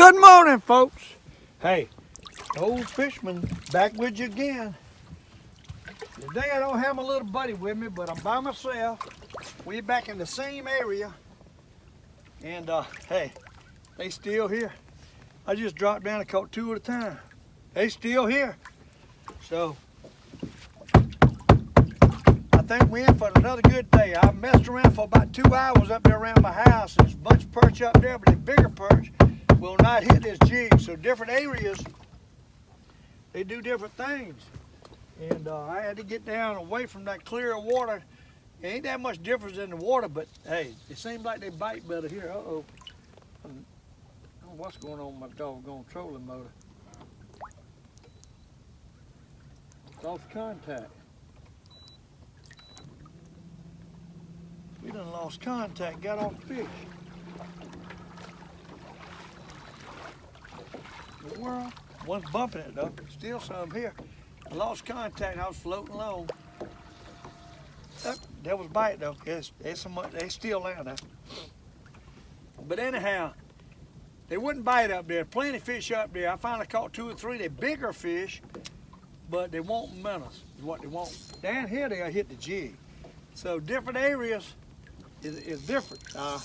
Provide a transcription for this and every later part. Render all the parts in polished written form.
Good morning, folks. Hey, Old Fisherman back with you again. Today I don't have my little buddy with me, but I'm by myself. We're back in the same area. And hey, they still here. I just dropped down and caught two at a time. They still here. So I think we're in for another good day. I messed around for about 2 hours up there around my house. There's a bunch of perch up there, but the bigger perch will not hit this jig. So different areas, they do different things. And I had to get down away from that clear water. It ain't that much difference in the water, but hey, it seems like they bite better here. Uh-oh. I don't know what's going on with my doggone trolling motor. Lost contact. We done lost contact, got off the fish. The world, one's bumping it though. Still some here. I lost contact and I was floating along. That was bite though. They still down there. But anyhow, they wouldn't bite up there. Plenty of fish up there. I finally caught 2 or 3. They're bigger fish, but they won't minnows is what they want. Down here they'll hit the jig. So different areas is different. I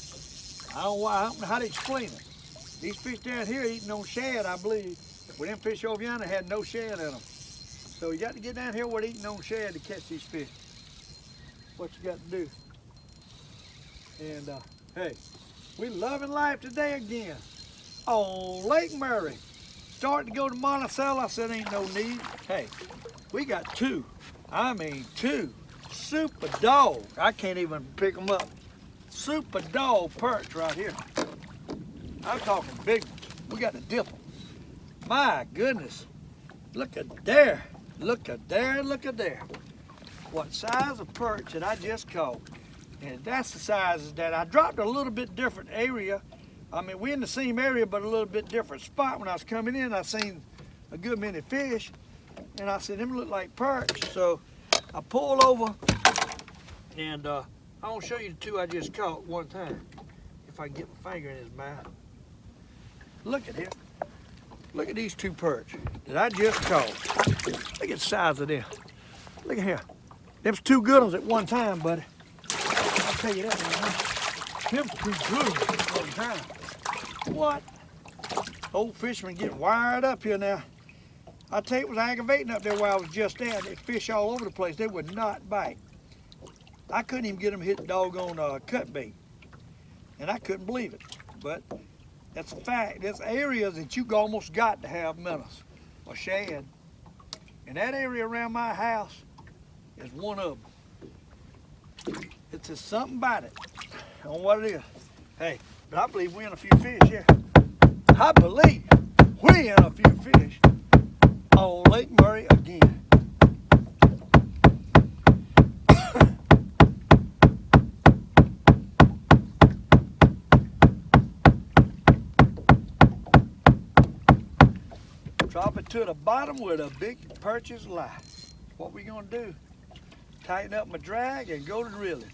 don't know how to explain it. These fish down here eating on shad, I believe. Well, them fish over yonder had no shad in them. So you got to get down here where they're eating on shad to catch these fish. What you got to do. And hey, we loving life today again. On Lake Murray. Starting to go to Monticello. I said ain't no need. Hey, we got 2. I mean 2 super dog. I can't even pick them up. Super dog perch right here. I'm talking big ones. We got to dip them. My goodness. Look at there. Look at there. Look at there. What size of perch that I just caught. And that's the sizes that I dropped a little bit different area. I mean, we're in the same area, but a little bit different spot. When I was coming in, I seen a good many fish. And I said, them look like perch. So I pulled over and I want to show you the 2 I just caught one time. If I can get my finger in his mouth. Look at him. Look at these 2 perch that I just caught. Look at the size of them. Look at here. Them's 2 good ones at one time, buddy. I'll tell you that right now. Them's 2 good ones at one time. What? Old Fisherman getting wired up here now. I tell you, it was aggravating up there where I was just at. They fish all over the place. They would not bite. I couldn't even get them to hit the doggone cut bait. And I couldn't believe it. But that's a fact. There's areas that you almost got to have minnows or shad. And that area around my house is one of them. It's just something about it. I don't know what it is. Hey, but I believe we're in a few fish here. I believe we're in a few fish on Lake Murray again. Drop it to the bottom where the big perches lie. What we gonna do? Tighten up my drag and go to drilling.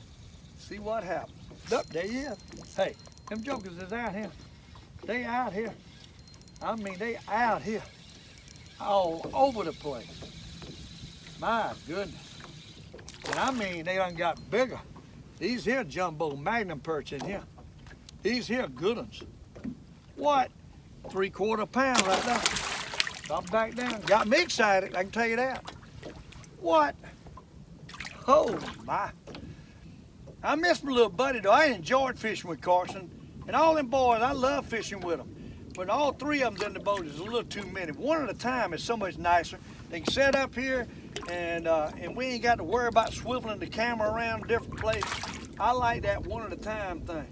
See what happens. Up there he is. Hey, them jokers is out here. They out here. I mean, they out here. All over the place. My goodness. And I mean, they done got bigger. These here jumbo magnum perch in here. These here good ones. What? 3/4 pound right there. Drop back down. Got me excited, I can tell you that. What? Oh my. I miss my little buddy though. I enjoyed fishing with Carson. And all them boys, I love fishing with them. But all 3 of them's in the boat is a little too many. One at a time is so much nicer. They can set up here and we ain't got to worry about swiveling the camera around different places. I like that one at a time thing.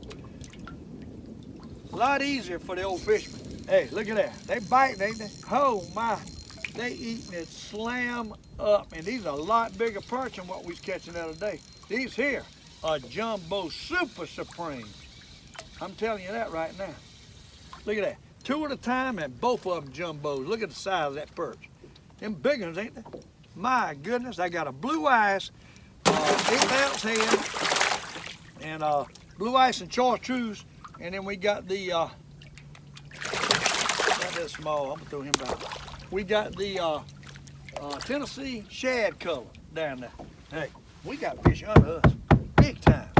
A lot easier for the old fishermen. Hey, look at that. They biting, ain't they? Oh my. They eating it slam up. And these are a lot bigger perch than what we was catching the other day. These here are jumbo super supreme. I'm telling you that right now. Look at that. 2 at a time and both of them jumbos. Look at the size of that perch. Them big ones, ain't they? My goodness, I got a blue ice, 8-ounce head, and blue ice and chartreuse, and then we got the Not that small. I'm gonna throw him back. We got the Tennessee shad color down there. Hey, we got fish under us, big time.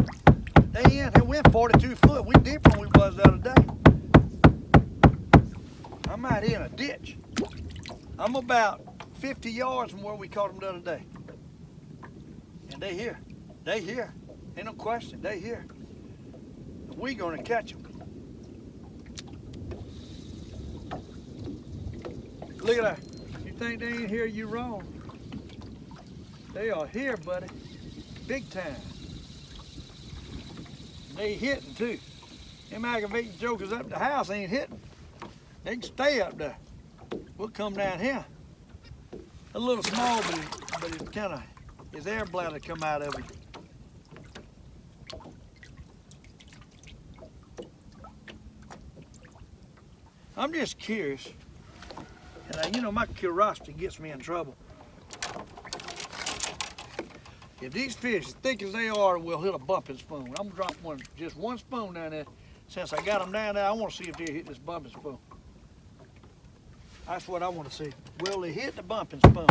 They went 42 foot. We deeper than we was the other day. I'm out here in a ditch. I'm about 50 yards from where we caught them the other day. And they here. They here. Ain't no question. They here. We gonna catch them. Look at that. You think they ain't here, you wrong. They are here, buddy. Big time. They hitting too. Them aggravating jokers up the house ain't hitting. They can stay up there. We'll come down here. A little small, but it's kind of, his air bladder come out of it. I'm just curious, and you know my curiosity gets me in trouble. If these fish, as thick as they are, will hit a bumping spoon. I'm gonna drop just one spoon down there. Since I got them down there, I want to see if they hit this bumping spoon. That's what I want to see. Will they hit the bumping spoon?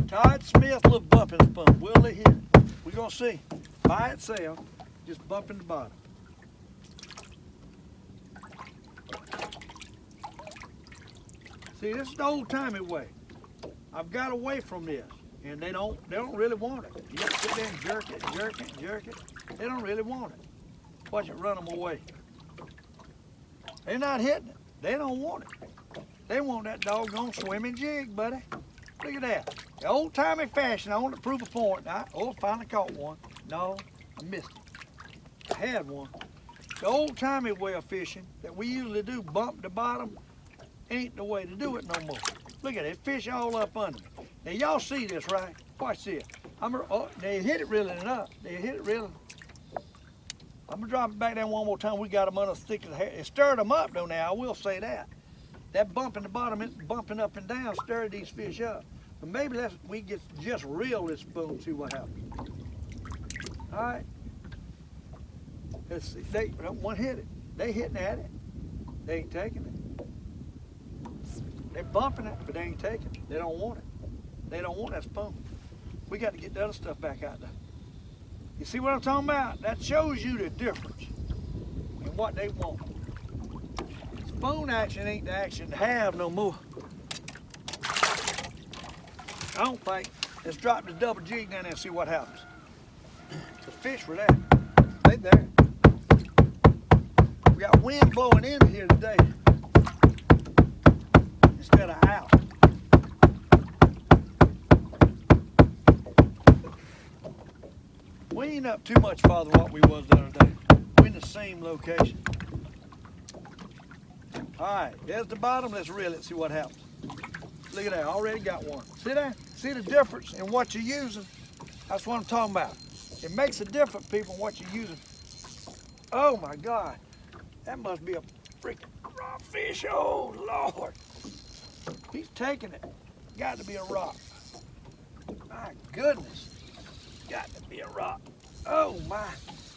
Todd Smith little bumping spoon. Will they hit it? We're gonna see. By itself, just bumping the bottom. See, this is the old-timey way. I've got away from this, and they don't really want it. You got to sit there and jerk it, jerk it, jerk it. They don't really want it. Watch it run them away. They're not hitting it. They don't want it. They want that doggone swimming jig, buddy. Look at that. The old-timey fashion. I want to prove a point. I finally caught one. No, I missed it. I had one. The old-timey way of fishing that we usually do, bump the bottom, ain't the way to do it no more. Look at it, fish all up under me. Now y'all see this, right? Watch this. They hit it reeling it up. They hit it reeling. I'm gonna drop it back down one more time. We got them under the thick of the hair. It stirred them up though now, I will say that. That bump in the bottom, bumping up and down, stirred these fish up. But maybe we get just reel this spoon, see what happens. All right. Let's see, one hit it. They hitting at it. They ain't taking it. They're bumping it, but they ain't taking it. They don't want it. They don't want that spoon. We got to get the other stuff back out there. You see what I'm talking about? That shows you the difference in what they want. Spoon action ain't the action to have no more. I don't think. Let's drop the double jig down there and see what happens. The fish were there. They there. We got wind blowing in here today instead of out. We ain't up too much farther than what we was the other day. We're in the same location. All right, there's the bottom. Let's reel it, see what happens. Look at that, I already got one. See that? See the difference in what you're using? That's what I'm talking about. It makes a difference, people, what you're using. Oh my God, that must be a freaking rock fish. Oh Lord. He's taking it. Got to be a rock. My goodness. Got to be a rock. Oh my.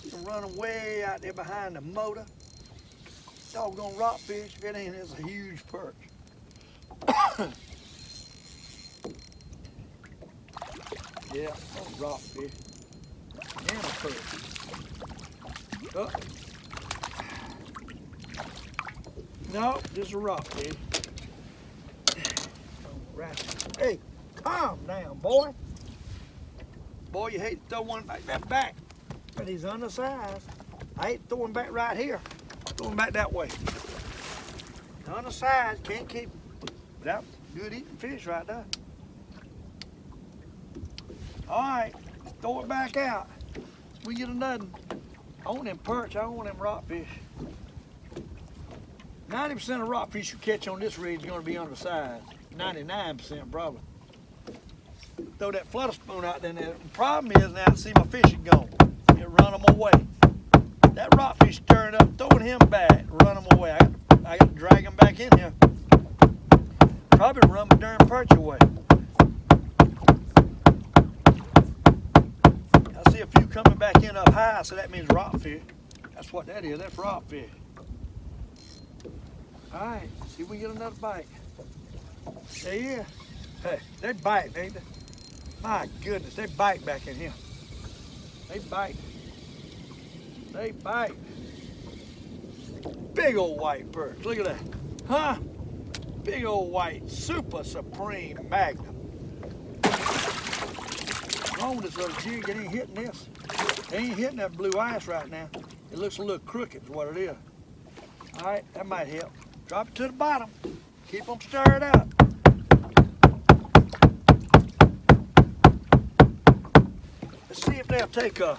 He's running way out there behind the motor. Doggone rockfish. If it ain't, it's a huge perch. Yeah, that's a rockfish. And a perch. Oh. No, this is a rockfish. Right. Hey, calm down, boy. Boy, you hate to throw one like that back, but he's undersized. I hate to throw him back right here. Throw him back that way. Undersized, can't keep him. That's good eating fish right there. All right, let's throw it back out. We get another. I want them perch, I want them rockfish. 90% of rockfish you catch on this rig is going to be undersized. 99% probably. Throw that flutter spoon out there. The problem is now, see my fish is gone. It run them away. That rockfish stirring up, throwing him back, run them away. I got to drag him back in here. Probably run my darn perch away. I see a few coming back in up high, so that means rockfish. That's what that is. That's rockfish. All right, see if we can get another bite. There he is. Hey, they bite, ain't they? My goodness, they bite back in here. They bite. They bite. Big old white perch. Look at that. Huh? Big old white, super supreme magnum. What's wrong with this little jig? It ain't hitting this. It ain't hitting that blue ice right now. It looks a little crooked is what it is. All right, that might help. Drop it to the bottom. Keep them stirred up. Let's see if they'll take a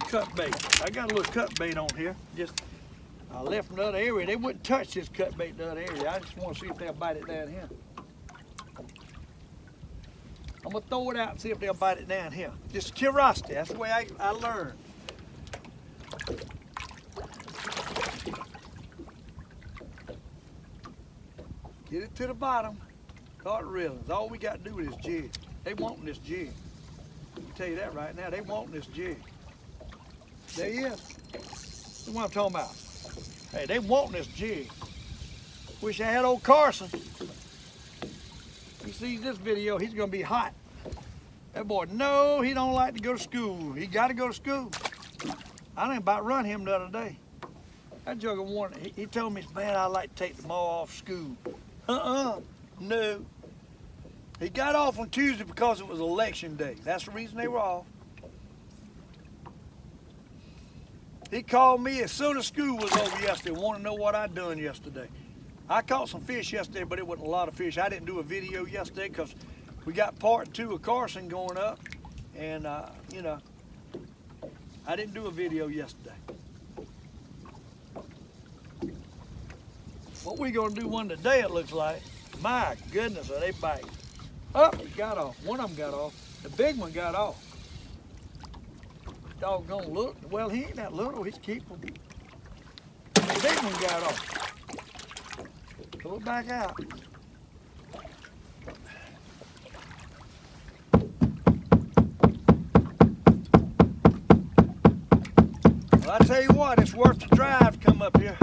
cut bait. I got a little cut bait on here. I left from the other area. They wouldn't touch this cut bait in the other area. I just want to see if they'll bite it down here. I'm going to throw it out and see if they'll bite it down here. Just curiosity. That's the way I learn. Get it to the bottom. Start reeling. All we got to do with this jig. They wanting this jig. I'll tell you that right now. They wanting this jig. There he is. That's what I'm talking about. Hey, they wanting this jig. Wish I had old Carson. He sees this video, he's gonna be hot. That boy, no, he don't like to go to school. He gotta go to school. I done about run him the other day. That jugger wanted, he told me, man, I like to take them all off school. No. He got off on Tuesday because it was election day. That's the reason they were off. He called me as soon as school was over yesterday, wanted to know what I'd done yesterday. I caught some fish yesterday, but it wasn't a lot of fish. I didn't do a video yesterday because we got part 2 of Carson going up, and you know, I didn't do a video yesterday. What we gonna do one today, it looks like. My goodness, are they biting. Oh, he got off. One of them got off. The big one got off. Doggone look. Well, he ain't that little. He's keeping. The big one got off. Pull it back out. Well, I tell you what, it's worth the drive to come up here.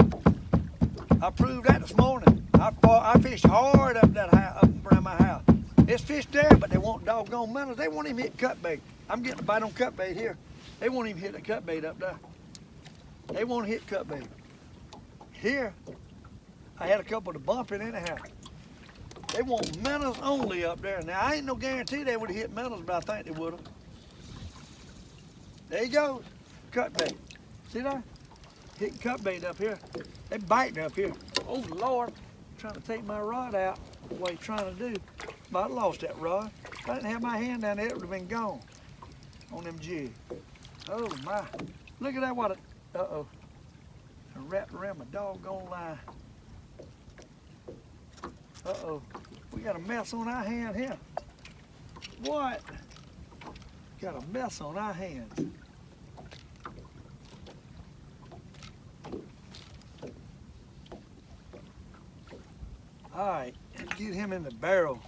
I proved that this morning. I fished hard up around my house. There's fish there, but they want doggone minnows. They won't even hit cut bait. I'm getting a bite on cut bait here. They won't even hit the cut bait up there. They won't hit cut bait. Here, I had a couple to bump it anyhow. They want minnows only up there. Now, I ain't no guarantee they would have hit minnows, but I think they would have. There you go, cut bait. See that? Hitting cut bait up here. They biting up here. Oh, Lord, trying to take my rod out. What he's trying to do. But I lost that rod. If I didn't have my hand down there, it would have been gone on them jigs. Oh, my. Look at that, what a, uh-oh. I wrapped around my doggone line. Uh-oh. We got a mess on our hand here. What? Got a mess on our hands. All right, let's get him in the barrel.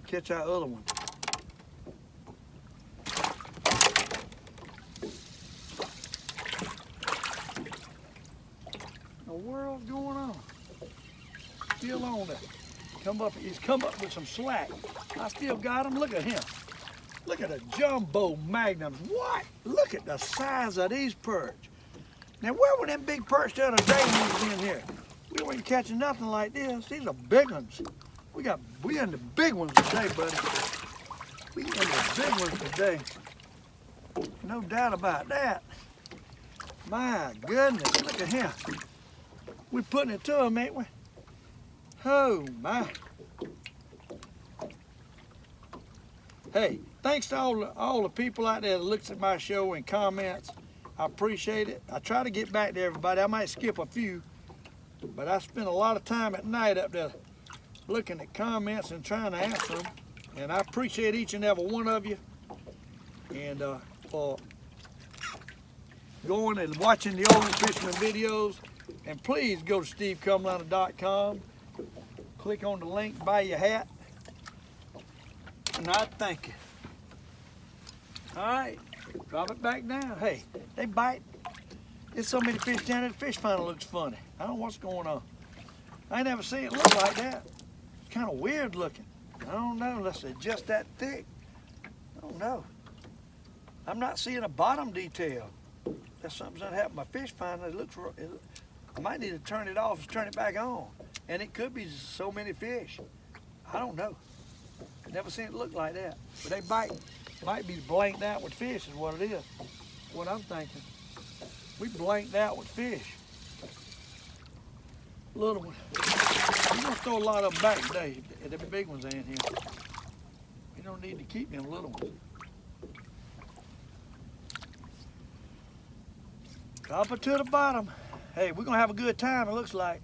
Catch our other one. What the world's going on? Still on there. He's come up with some slack. I still got him. Look at him. Look at the jumbo magnums. What? Look at the size of these perch. Now, where were them big perch the other day when we was in here? We weren't catching nothing like this. These are big ones. We in the big ones today, buddy. We in the big ones today. No doubt about that. My goodness, look at him. We're putting it to him, ain't we? Oh my. Hey, thanks to all the people out there that looks at my show and comments. I appreciate it. I try to get back to everybody. I might skip a few, but I spend a lot of time at night up there looking at comments and trying to answer them. And I appreciate each and every one of you. And for going and watching the Old Fisherman videos. And please go to stevecumliner.com. Click on the link, buy your hat. And I thank you. All right, drop it back down. Hey, they bite. There's so many fish down there, the fish finder looks funny. I don't know what's going on. I ain't never seen it look like that. It's kind of weird looking. I don't know unless they're just that thick. I don't know. I'm not seeing a bottom detail. That's something's gonna happen. My fish finder, I might need to turn it off and turn it back on. And it could be so many fish. I don't know. Never seen it look like that. But they might be blanked out with fish is what it is. What I'm thinking. We blanked out with fish. Little one. We're gonna throw a lot of them back today. The big ones ain't here. We don't need to keep them little ones. Drop it to the bottom. Hey, we're gonna have a good time, it looks like.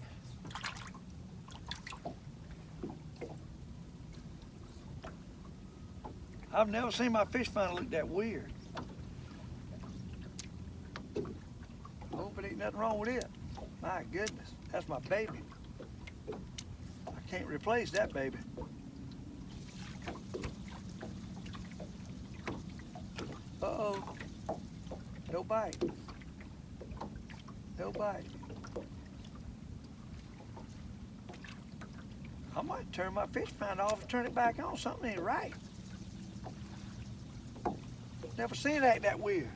I've never seen my fish finder look that weird. I hope it ain't nothing wrong with it. My goodness, that's my baby. I can't replace that baby. Uh-oh. No bite. No bite. I might turn my fish finder off and turn it back on. Something ain't right. Never seen it act that weird.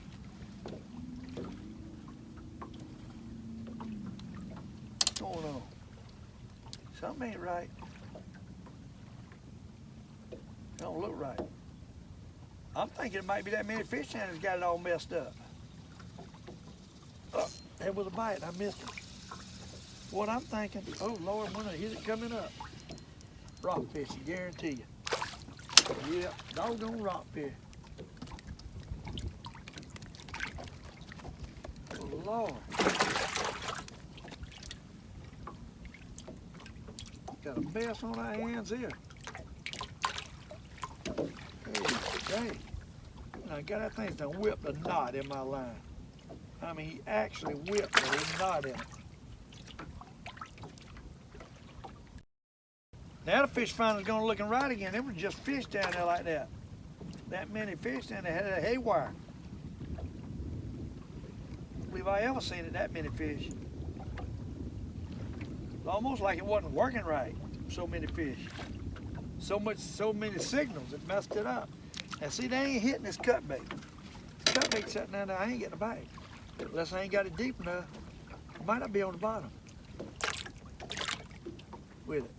What's going on? Something ain't right. It don't look right. I'm thinking it might be that many fish that's got it all messed up. Oh, there was a bite. I missed it. What I'm thinking, oh Lord, when I hear it coming up. Rockfish, I guarantee you. Yep, doggone rockfish. Oh Lord. Got a mess on our hands here. Hey, I got that thing done whipped a knot in my line. I mean, he actually whipped a knot in it. Now the fish finder's gonna looking right again. There was just fish down there like that. That many fish down there had a haywire. I don't believe I ever seen it, that many fish. It's almost like it wasn't working right. So many fish. So many signals, it messed it up. And see, they ain't hitting this cut bait. This cut bait sitting down there, I ain't getting a bite. Unless I ain't got it deep enough. It might not be on the bottom. With it.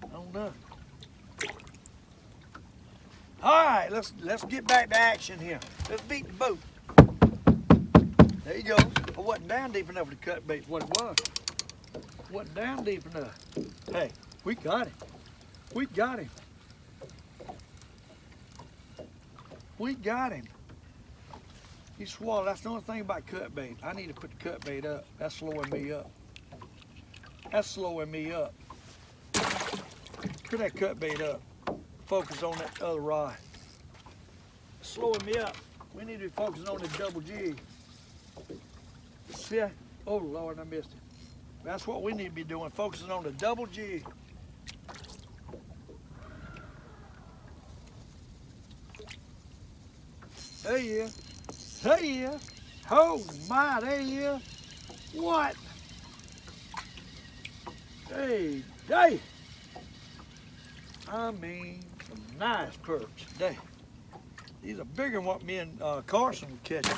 I don't know. All right, let's get back to action here. Let's beat the boat. There you go. I wasn't down deep enough to cut bait, what it was. Wasn't down deep enough. Hey, we got him. We got him. We got him. He swallowed. That's the only thing about cut bait. I need to put the cut bait up. That's slowing me up. That's slowing me up. Put that cut bait up. Focus on that other rod. It's slowing me up. We need to be focusing on this double jig. See? Oh Lord, I missed it. That's what we need to be doing, focusing on the double jig. There he is. There he is. Oh my, there he is. What? Hey, hey. I mean, some nice perch today. These are bigger than what me and Carson were catching.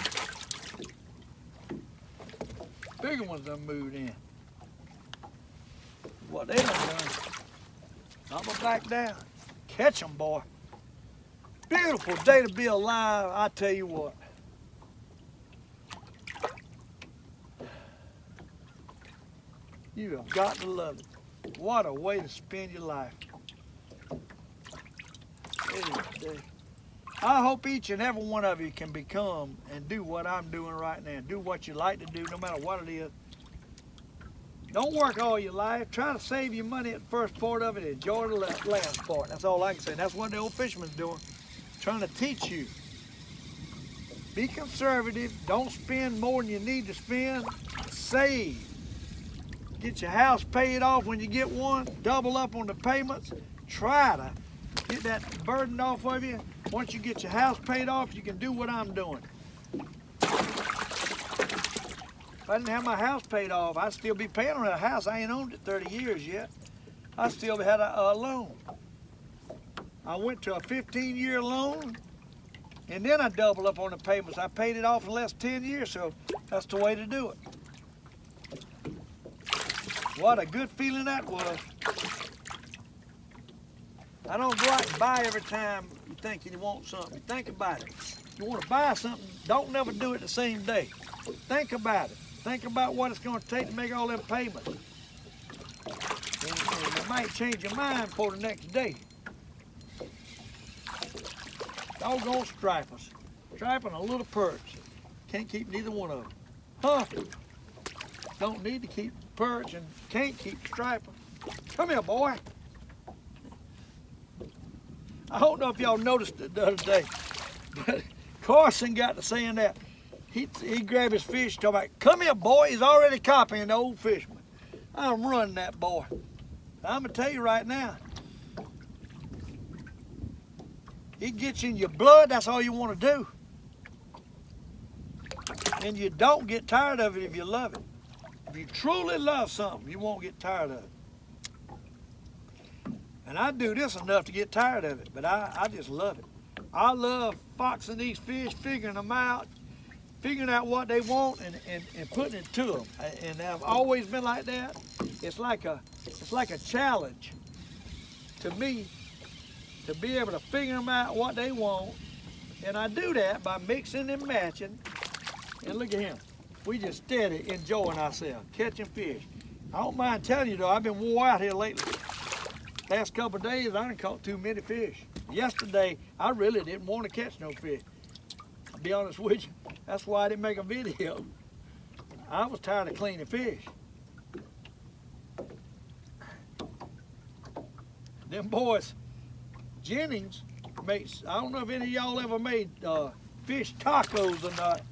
Bigger ones done moved in. What they done done. I'm gonna back down. Catch them, boy. Beautiful day to be alive, I tell you what. You have got to love it. What a way to spend your life. I hope each and every one of you can become and do what I'm doing right now. Do what you like to do, no matter what it is. Don't work all your life. Try to save your money at the first part of it. Enjoy the last part. That's all I can say. That's what the Old Fisherman's doing. Trying to teach you. Be conservative. Don't spend more than you need to spend. Save. Get your house paid off when you get one. Double up on the payments. Try to get that burden off of you. Once you get your house paid off, you can do what I'm doing. If I didn't have my house paid off, I'd still be paying on that house. I ain't owned it 30 years yet. I still had a loan. I went to a 15-year loan, and then I doubled up on the payments. I paid it off in less than 10 years, so that's the way to do it. What a good feeling that was. I don't go out and buy every time you think you want something. Think about it. You want to buy something, don't never do it the same day. Think about it. Think about what it's going to take to make all them payments. And you might change your mind for the next day. Doggone stripers. Striper and a little perch. Can't keep neither one of them. Huh? Don't need to keep perch and can't keep striper. Come here, boy. I don't know if y'all noticed it the other day, but Carson got to saying that. He grabbed his fish, talking about, come here, boy. He's already copying the Old Fisherman. I'm running that boy. I'm going to tell you right now, it gets in your blood. That's all you want to do. And you don't get tired of it if you love it. If you truly love something, you won't get tired of it. And I do this enough to get tired of it, but I just love it. I love foxing these fish, figuring them out, figuring out what they want and putting it to them. And I've always been like that. It's like a challenge to me to be able to figure them out what they want. And I do that by mixing and matching. And look at him. We just steady enjoying ourselves, catching fish. I don't mind telling you though, I've been wore out here lately. Last couple of days, I done caught too many fish. Yesterday, I really didn't want to catch no fish. I'll be honest with you, that's why I didn't make a video. I was tired of cleaning fish. Them boys, Jennings makes, I don't know if any of y'all ever made fish tacos or not.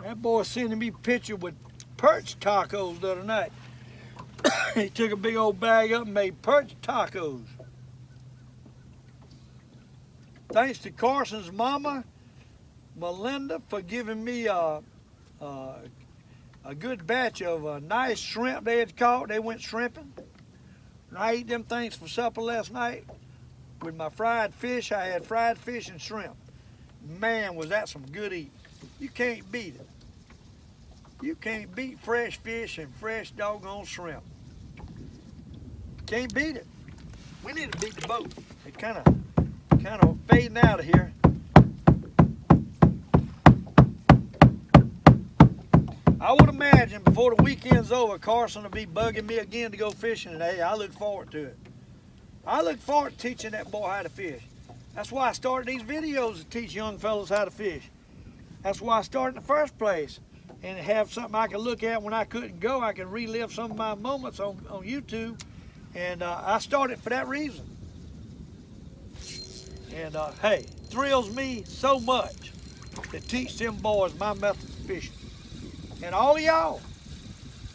That boy sending me a picture with perch tacos the other night. He took a big old bag up and made perch tacos. Thanks to Carson's mama, Melinda, for giving me a good batch of nice shrimp they had caught. They went shrimping. And I ate them things for supper last night with my fried fish. I had fried fish and shrimp. Man, was that some good eating. You can't beat it. You can't beat fresh fish and fresh doggone shrimp. Can't beat it. We need to beat the boat. It's kind of fading out of here. I would imagine before the weekend's over, Carson will be bugging me again to go fishing today. I look forward to it. I look forward to teaching that boy how to fish. That's why I started these videos to teach young fellas how to fish. That's why I started in the first place. And have something I can look at when I couldn't go. I can relive some of my moments on YouTube. And I started for that reason. And hey, thrills me so much to teach them boys my method of fishing. And all of y'all,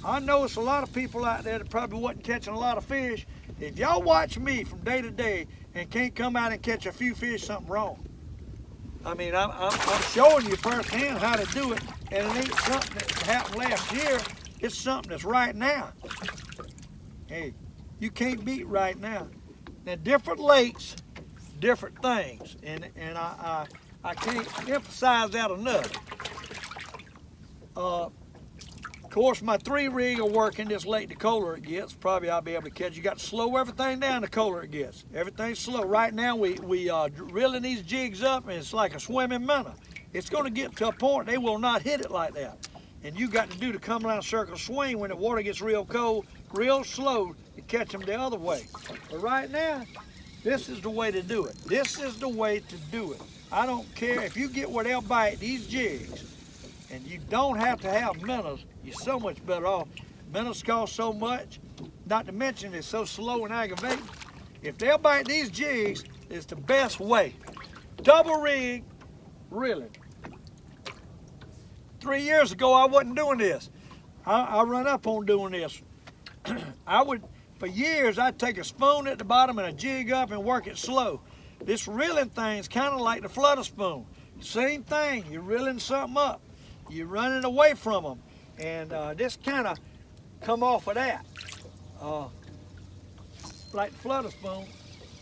I know it's a lot of people out there that probably wasn't catching a lot of fish. If y'all watch me from day to day and can't come out and catch a few fish, something wrong. I mean, I'm showing you firsthand how to do it, and it ain't something that happened last year. It's something that's right now. Hey, you can't beat right now. Now, different lakes, different things, and I can't emphasize that enough. Of course, my 3-rig will work in this lake. The colder it gets, probably I'll be able to catch. You got to slow everything down the colder it gets. Everything's slow. Right now, we reeling these jigs up, and it's like a swimming minnow. It's going to get to a point they will not hit it like that. And you got to do the come around circle swing when the water gets real cold, real slow to catch them the other way. But right now, this is the way to do it. This is the way to do it. I don't care if you get where they'll bite these jigs, and you don't have to have minnows. You're so much better off. Minnows cost so much, not to mention it's so slow and aggravating. If they'll bite these jigs, it's the best way. Double rig, really. 3 years ago, I wasn't doing this. I run up on doing this. For years, I'd take a spoon at the bottom and a jig up and work it slow. This reeling thing's kind of like the flutter spoon. Same thing, you're reeling something up. You're running away from them. And this kind of come off of that, like the flutter spoon.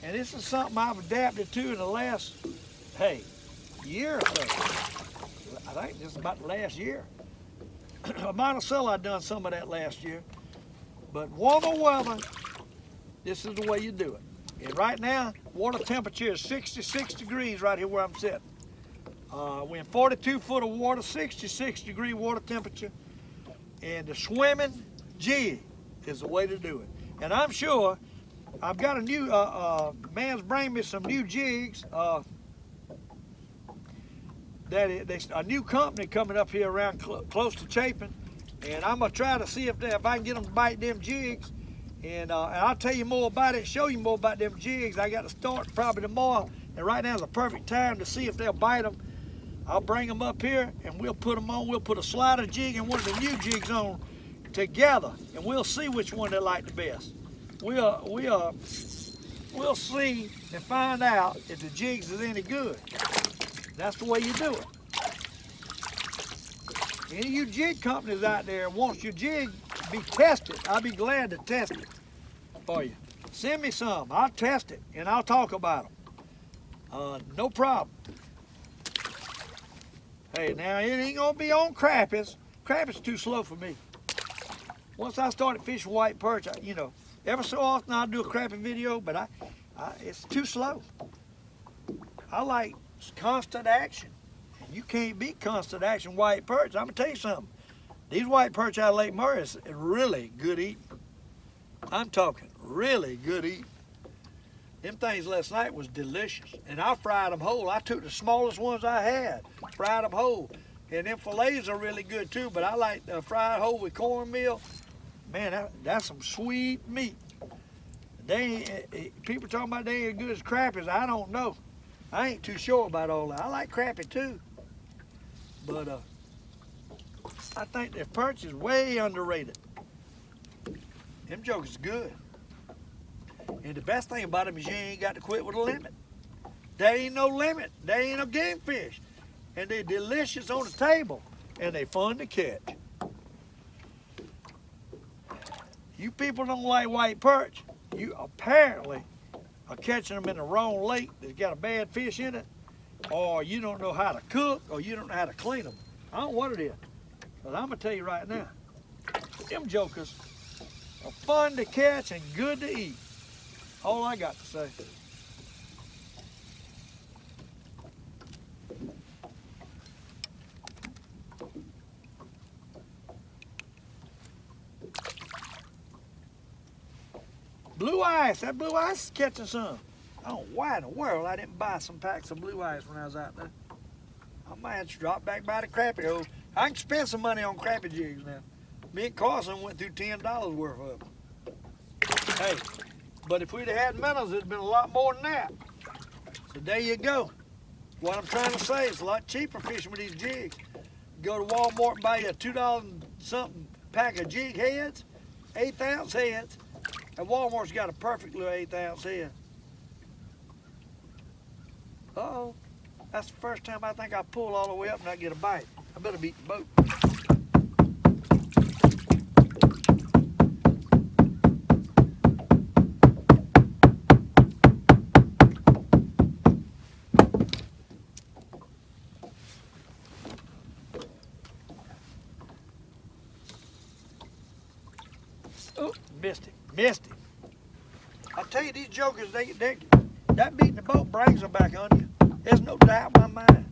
And this is something I've adapted to in the last, year or so. I think just about the last year. Monticello, I done some of that last year. But warmer weather, this is the way you do it. And right now, water temperature is 66 degrees right here where I'm sitting. We're in 42 foot of water, 66 degree water temperature. And the swimming jig is the way to do it. And I'm sure I've got a new, man's bringing me some new jigs. A new company coming up here around close to Chapin. And I'm gonna try to see if I can get them to bite them jigs. And I'll tell you more about it, show you more about them jigs. I got to start probably tomorrow. And right now is a perfect time to see if they'll bite them. I'll bring them up here and we'll put them on. We'll put a slider jig and one of the new jigs on together. And we'll see which one they like the best. We'll see and find out if the jigs is any good. That's the way you do it. Any of you jig companies out there wants your jig to be tested, I'll be glad to test it for you. Send me some, I'll test it and I'll talk about them. No problem. Hey, now it ain't gonna be on crappies. Crappies too slow for me. Once I started fishing white perch, every so often I'll do a crappie video, but it's too slow. I like constant action. You can't beat constant action white perch. I'm gonna tell you something. These white perch out of Lake Murray is really good eating. I'm talking really good eating. Them things last night was delicious. And I fried them whole. I took the smallest ones I had, fried them whole. And them fillets are really good too, but I like fried whole with cornmeal. Man, that's some sweet meat. People talking about they ain't as good as crappies. I don't know. I ain't too sure about all that. I like crappie too. But I think the perch is way underrated. Them jokers good. And the best thing about them is you ain't got to quit with a limit. There ain't no limit. There ain't no game fish. And they're delicious on the table. And they fun to catch. You people don't like white perch. You apparently are catching them in the wrong lake that's got a bad fish in it. Or you don't know how to cook, or you don't know how to clean them. I don't know what it is. But I'm going to tell you right now, them jokers are fun to catch and good to eat. All I got to say. Blue ice, that blue ice is catching some. I don't know why in the world I didn't buy some packs of blue ice when I was out there. I might have to drop back by the crappie hole. I can spend some money on crappie jigs now. Me and Carson went through $10 worth of them. Hey, but if we'd have had minnows, it'd been a lot more than that. So there you go. What I'm trying to say is it's a lot cheaper fishing with these jigs. Go to Walmart and buy you a $2 something pack of jig heads, 1/8 ounce heads. And Walmart's got a perfect little 1/8 ounce head. Uh-oh, that's the first time I think I pull all the way up and I get a bite. I better beat the boat. Oh, missed it. I tell you, these jokers, that beating the boat brings them back on you. There's no doubt in my mind.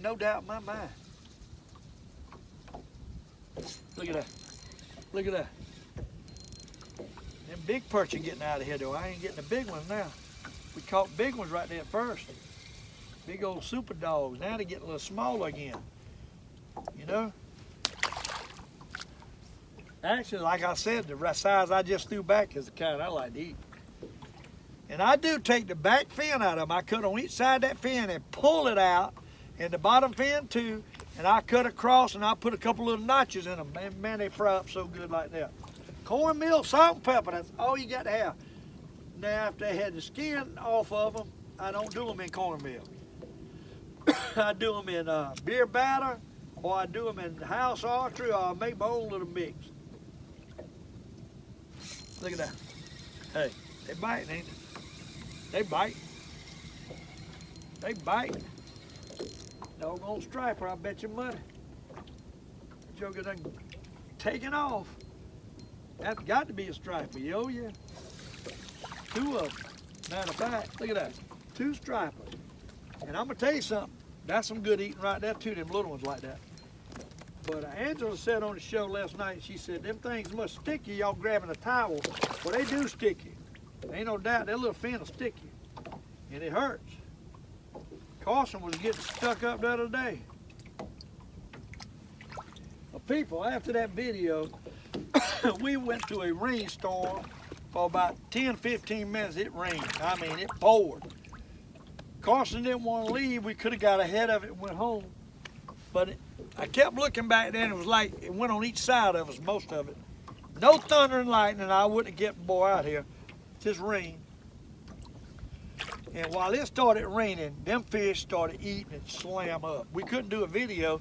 No doubt in my mind. Look at that. Look at that. Them big perch are getting out of here, though. I ain't getting the big ones now. We caught big ones right there at first. Big old super dogs. Now they're getting a little smaller again. You know? Actually, like I said, the size I just threw back is the kind I like to eat. And I do take the back fin out of them. I cut on each side of that fin and pull it out, and the bottom fin too, and I cut across and I put a couple little notches in them. Man, they fry up so good like that. Cornmeal, salt and pepper, that's all you got to have. Now, after they had the skin off of them, I don't do them in cornmeal. I do them in beer batter, or I do them in house archery, or I make my own little mix. Look at that. Hey, they bite, ain't they? They bite. They bite. Doggone striper, I bet you money. Joker done taken off. That's got to be a striper, yo, yeah. Two of them. Matter of fact, look at that. 2 stripers. And I'm going to tell you something. That's some good eating right there, too, them little ones like that. But Angela said on the show last night, she said, them things must stick you, y'all grabbing a towel. Well, they do stick you. Ain't no doubt, that little fin will stick you. And it hurts. Carson was getting stuck up the other day. Well, people, after that video, we went through a rainstorm for about 10, 15 minutes. It rained. I mean, it poured. Carson didn't want to leave. We could have got ahead of it and went home. But I kept looking back there, and it was like it went on each side of us, most of it. No thunder and lightning. I wouldn't have kept the boy out here. Just rain. And while it started raining, them fish started eating and slam up. We couldn't do a video,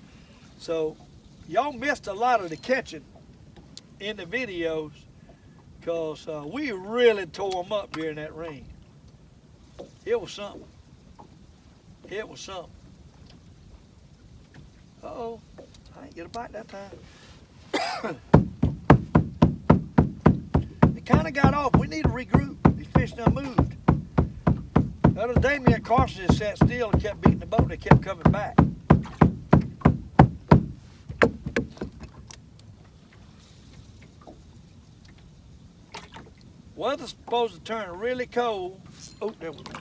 so y'all missed a lot of the catching in the videos, because we really tore them up during that rain. It was something. It was something. Uh-oh, I ain't get a bite that time. It kind of got off. We need to regroup. These fish done moved. The other day, me and Carson just sat still and kept beating the boat. They kept coming back. Weather's supposed to turn really cold. Oh, there we go.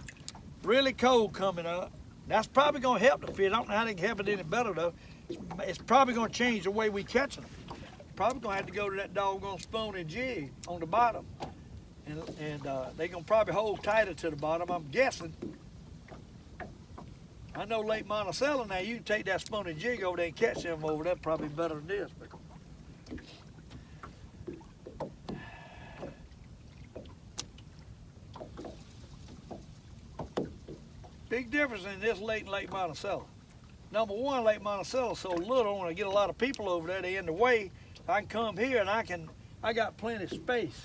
Really cold coming up. That's probably going to help the fish. I don't know how they can help it any better, though. It's probably going to change the way we catch them. Probably going to have to go to that doggone spoon and jig on the bottom. And they're going to probably hold tighter to the bottom, I'm guessing. I know Lake Monticello now, you can take that spoon and jig over there and catch them over there, probably better than this. But big difference in this lake and Lake Monticello. Number one, Lake Monticello is so little, when I get a lot of people over there, they in the way. I can come here and I got plenty of space.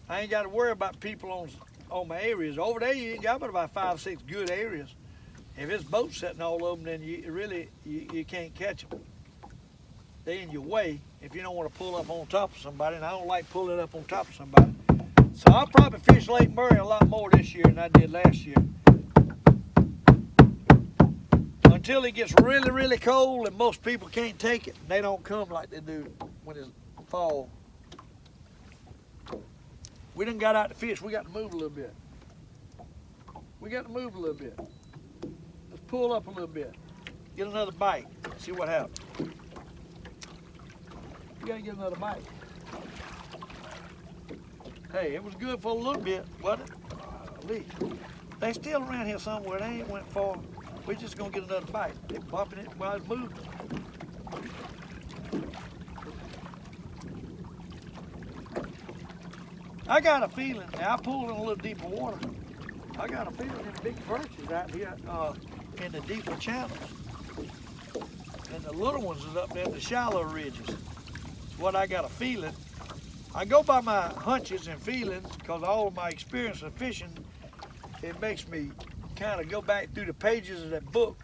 I ain't got to worry about people on my areas. Over there, you got about 5 or 6 good areas. If it's boats sitting all over them, then you can't catch them. They in your way if you don't want to pull up on top of somebody, and I don't like pulling up on top of somebody. So I'll probably fish Lake Murray a lot more this year than I did last year. Until it gets really, really cold and most people can't take it, they don't come like they do when it's fall. We done got out to fish. We got to move a little bit. We got to move a little bit. Let's pull up a little bit. Get another bite. See what happens. You got to get another bite. Hey, it was good for a little bit, wasn't it? They still around here somewhere. They ain't went far. We're just going to get another bite. They're bumping it while it's moving. I got a feeling, now I pulled in a little deeper water. I got a feeling them big perches out here in the deeper channels. And the little ones is up there in the shallow ridges. That's what I got a feeling. I go by my hunches and feelings because all of my experience of fishing, it makes me kind of go back through the pages of that book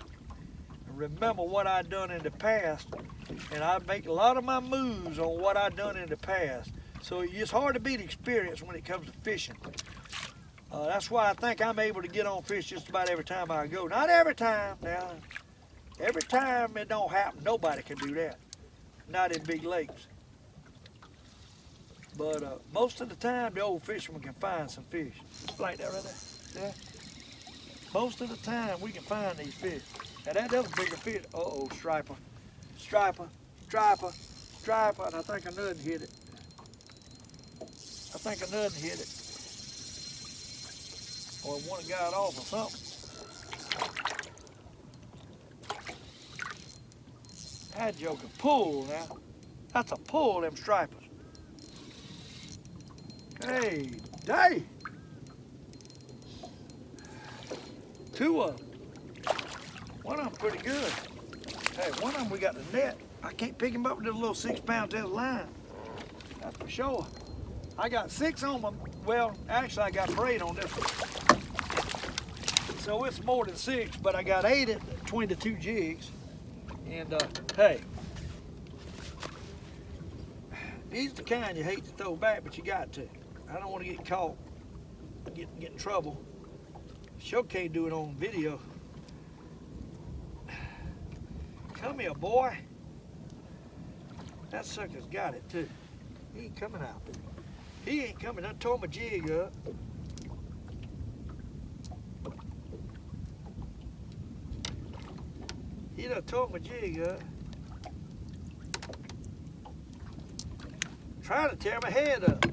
and remember what I've done in the past. And I make a lot of my moves on what I've done in the past. So it's hard to beat experience when it comes to fishing. That's why I think I'm able to get on fish just about every time I go. Not every time now. Every time it don't happen, nobody can do that. Not in big lakes. But most of the time, the old fisherman can find some fish. Like that right there. Yeah. Most of the time, we can find these fish. Now that was a bigger fish. Uh-oh, striper. Striper, striper, striper. And I think another hit it. I think another hit it. Or one got off or something. That joker pull now. That's a pull, them stripers. Hey, day. Two of them. One of them pretty good. Hey, one of them we got the net. I can't pick him up with this little 6-pound tail line. That's for sure. I got 6 on them. Well, actually I got braid on this one. So it's more than 6, but I got 8 between the 2 jigs. And hey, these are the kind you hate to throw back, but you got to. I don't want to get caught, get in trouble. Sure can't do it on video. Come here, boy. That sucker's got it too. He ain't coming out. He ain't coming. I tore my jig up. He done tore my jig up. Trying to tear my head up.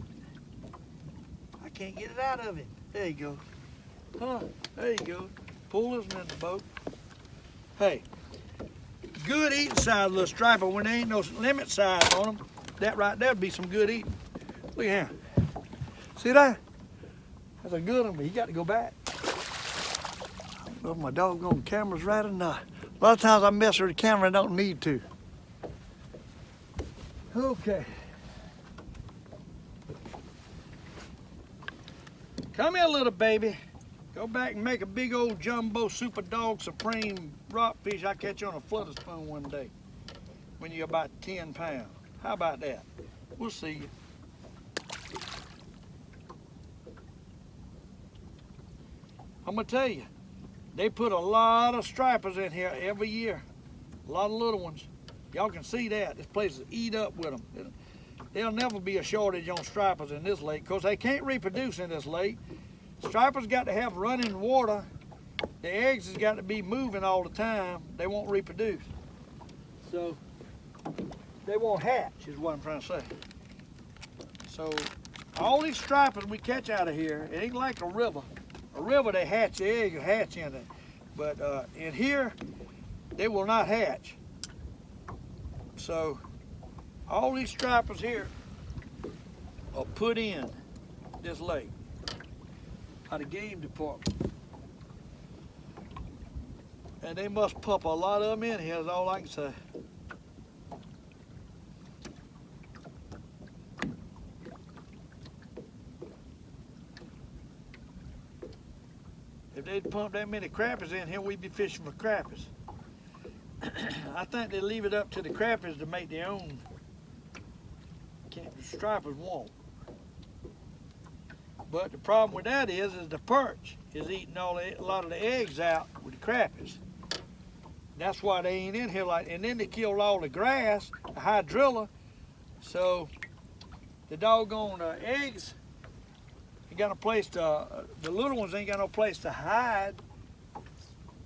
I can't get it out of him. There you go. Huh, there you go. Pull this in the boat. Hey, good eating size little striper when there ain't no limit size on them. That right there would be some good eating. Look at him. See that? That's a good one, but you got to go back. I don't know if my doggone camera's right or not. A lot of times I mess with the camera and don't need to. Okay. Come here, little baby. Go back and make a big old jumbo super dog supreme rockfish I catch on a flutter spoon one day when you're about 10 pounds. How about that? We'll see you. I'm gonna tell you, they put a lot of stripers in here every year. A lot of little ones. Y'all can see that. This place is eat up with them. There'll never be a shortage on stripers in this lake because they can't reproduce in this lake. Stripers got to have running water. The eggs has got to be moving all the time. They won't reproduce. So they won't hatch is what I'm trying to say. So all these stripers we catch out of here, it ain't like a river. A river they hatch the egg and hatch in it. But in here, they will not hatch. So all these stripers here are put in this lake by the game department. And they must pump a lot of them in here, is all I can say. If they'd pump that many crappies in here, we'd be fishing for crappies. I think they leave it up to the crappies to make their own. Stripers won't. But the problem with that is the perch is eating a lot of the eggs out with the crappies. That's why they ain't in here and then they killed all the grass, the hydrilla. So the doggone eggs ain't got no place to, the little ones ain't got no place to hide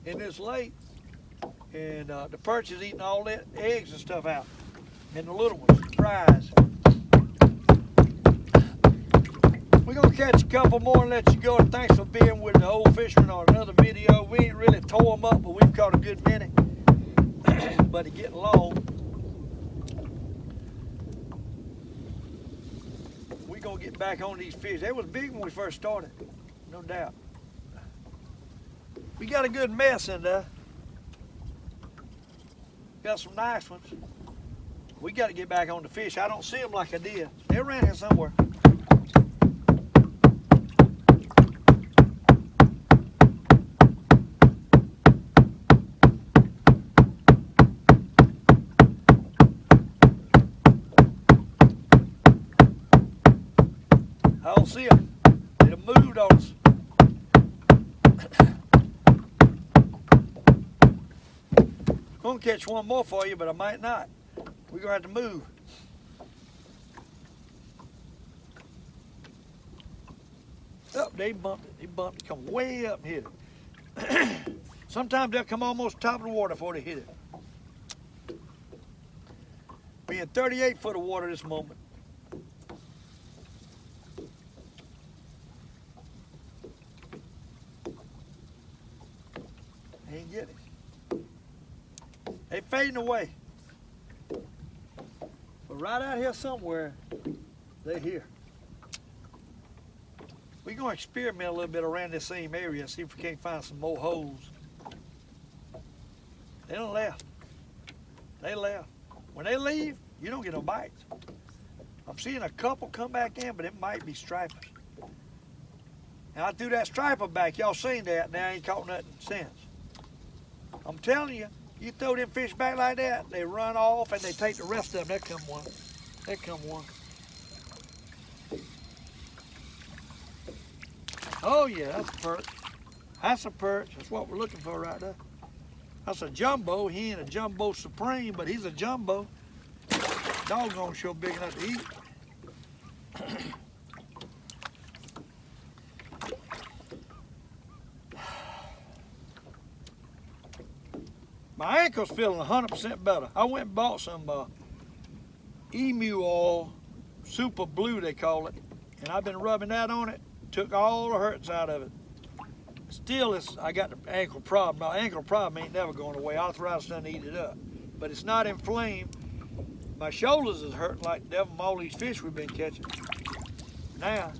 in this lake. And the perch is eating all that eggs and stuff out. And the little ones, fries. We're gonna catch a couple more and let you go. Thanks for being with the Old Fisherman on another video. We ain't really tore them up, but we've caught a good many. But it's getting long. We're gonna get back on these fish. They was big when we first started, no doubt. We got a good mess in there. Got some nice ones. We got to get back on the fish. I don't see them like I did. They ran here somewhere. I don't see them. They done moved on us. I'm gonna catch one more for you, but I might not. We're gonna have to move. Oh, they bumped it. They bumped it. Come way up and hit it. Sometimes they'll come almost top of the water before they hit it. We're in 38 foot of water this moment. Ain't getting it. They fading away. right out here somewhere, they're here. We're going to experiment a little bit around this same area, see if we can't find some more holes. They done left. They left. When they leave, you don't get no bites. I'm seeing a couple come back in, but it might be stripers. And I threw that striper back. Y'all seen that, and I ain't caught nothing since. I'm telling you, you throw them fish back like that, they run off and they take the rest of them. There come one. There come one. Oh yeah, that's a perch. That's a perch. That's what we're looking for right there. That's a jumbo. He ain't a jumbo supreme, but he's a jumbo. Doggone sure big enough to eat. My ankle's feeling 100% better. I went and bought some emu oil, super blue they call it, and I've been rubbing that on it. Took all the hurts out of it. Still, I got the ankle problem. My ankle problem ain't never going away. Arthritis done eat it up, but it's not inflamed. My shoulders is hurting like the devil from all these fish we've been catching. Now,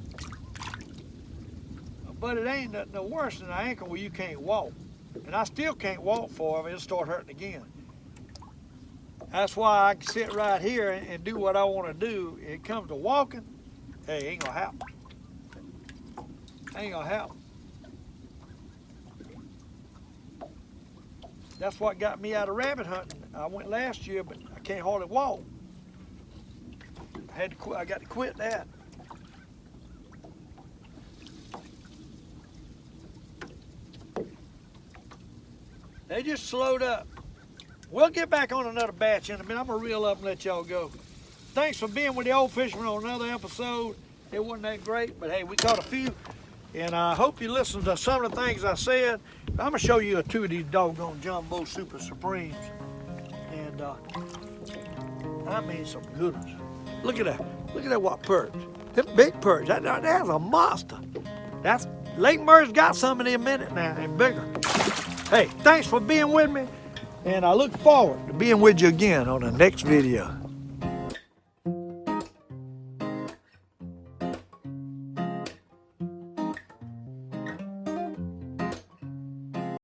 but it ain't nothing no worse than an ankle where you can't walk. And I still can't walk for them, it'll start hurting again. That's why I can sit right here and do what I want to do. It comes to walking, hey, ain't gonna happen. Ain't gonna happen. That's what got me out of rabbit hunting. I went last year, but I can't hardly walk. I got to quit that. They just slowed up. We'll get back on another batch in a minute. I'm gonna reel up and let y'all go. Thanks for being with the Old Fisherman on another episode. It wasn't that great, but hey, we caught a few. And I hope you listened to some of the things I said. I'm gonna show you two of these doggone jumbo super supremes. And I mean some good ones. Look at that. Look at that white perch. Them big perch. That's a monster. That's Lake Murray's got some in a minute now and bigger. Hey, thanks for being with me, and I look forward to being with you again on the next video.